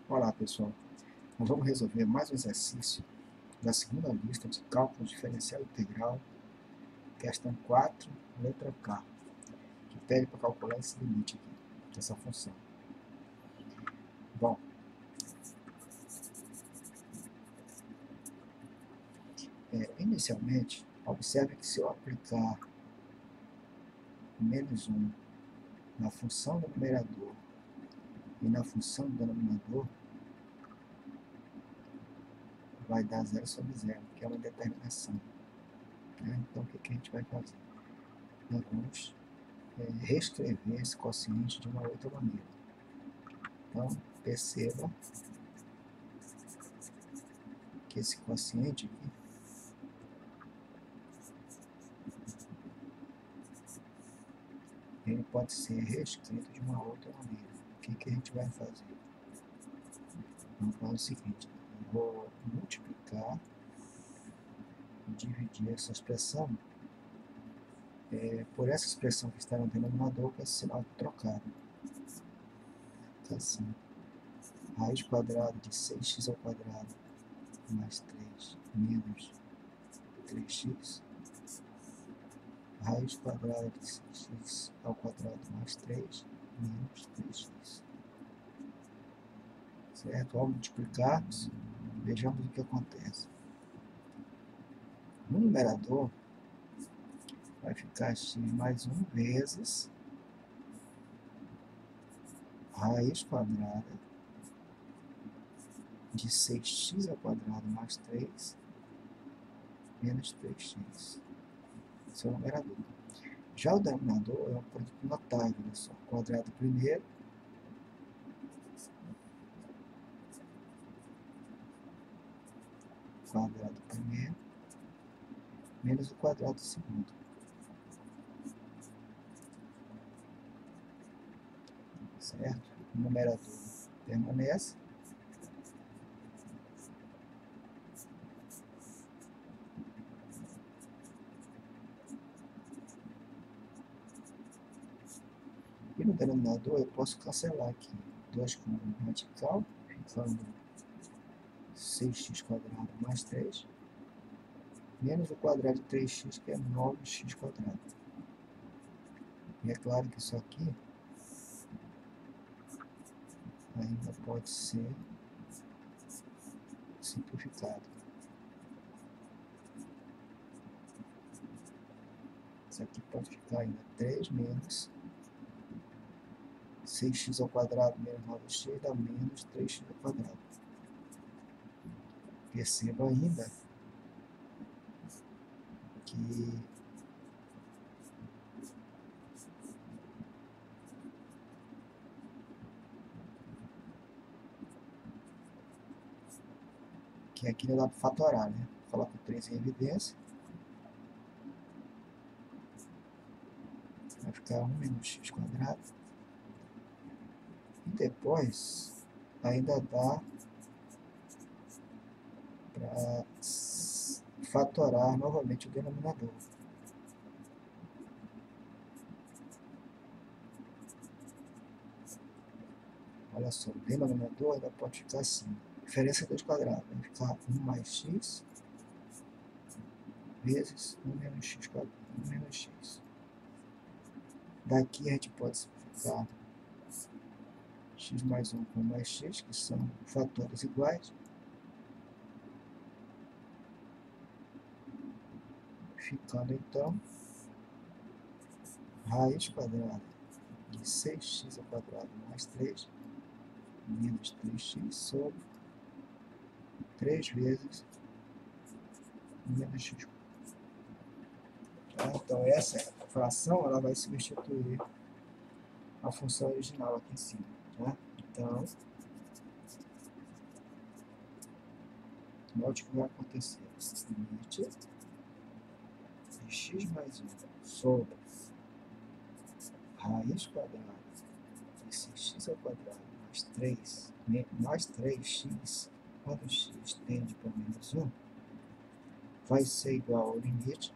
Olá pessoal, nós vamos resolver mais um exercício da segunda lista de cálculo diferencial integral, questão 4, letra K, que pede para calcular esse limite aqui, dessa função. Bom, inicialmente, observe que se eu aplicar menos 1 na função do numerador e na função do denominador, vai dar 0 sobre 0, que é uma determinação. Então, o que a gente vai fazer? Nós vamos reescrever esse quociente de uma outra maneira. Então, perceba que esse quociente aqui ele pode ser reescrito de uma outra maneira. O que a gente vai fazer? Vamos fazer o seguinte, eu vou multiplicar e dividir essa expressão por essa expressão que está no denominador com esse sinal trocado. Então assim, raiz quadrada de 6x ao quadrado mais 3 menos 3x, raiz quadrada de 6x ao quadrado mais 3 menos 3x. Certo? Ao multiplicarmos, vejamos o que acontece. No numerador, vai ficar x mais 1 vezes raiz quadrada de 6x ao quadrado mais 3 menos 3x. Esse é o numerador. Já o denominador é um produto notável, olha só. Quadrado primeiro menos o quadrado segundo. Certo? O numerador permanece. E no denominador eu posso cancelar aqui 2 com radical, ficando 6x quadrado mais 3, menos o quadrado de 3x, que é 9x quadrado. E é claro que isso aqui ainda pode ser simplificado. Isso aqui pode ficar ainda 3 menos 6x ao quadrado menos 9x dá menos 3x ao quadrado. Perceba ainda que aqui não dá para fatorar, né? Coloca o 3 em evidência. Vai ficar 1 menos x quadrado. E depois ainda dá para fatorar novamente o denominador. Olha só, o denominador ainda pode ficar assim. Diferença 2 quadrados. Vai ficar 1 mais x vezes 1 menos x quadrado. 1 menos x. Daqui a gente pode simplificar x mais 1 com mais x, que são fatores iguais. Ficando então raiz quadrada de 6x ao quadrado mais 3 menos 3x sobre 3 vezes menos x. Então essa fração ela vai substituir a função original aqui em cima. Tá? Então, note o que vai acontecer. Limite de x mais 1 sobre raiz quadrada de 6x ao quadrado mais 3x, quando x tende para menos 1, vai ser igual ao limite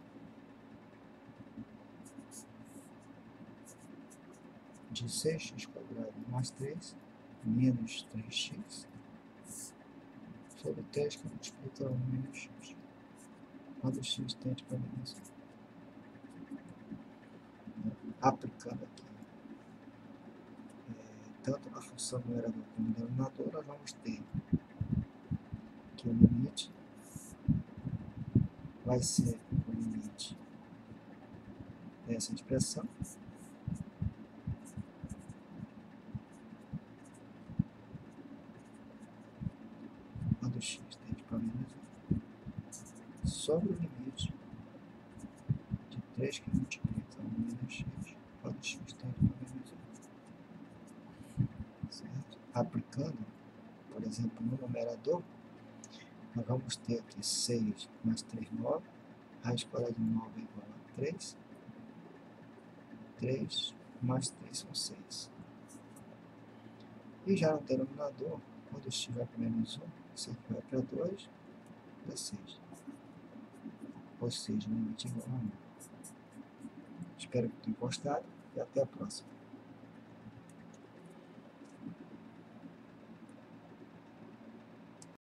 de 6x quadrado mais 3 menos 3x Sobre 3 que multiplica 1 menos x. Quando x tende para menos 1. Aplicando aqui tanto na função numerador como no denominador, nós vamos ter que o limite vai ser o limite dessa expressão quando x tende para menos 1 sobre o limite de 3 que multiplica 1 menos x quando x tende para menos 1. Certo? Aplicando, por exemplo, no numerador, nós vamos ter aqui 6 mais 3, 9. Raiz quadrada de 9 é igual a 3. 3 mais 3 são 6. E já no denominador, quando x vai para menos 1, isso aqui vai para 2, dá 6. Ou seja, o limite é igual a 1. Espero que tenham gostado e até a próxima.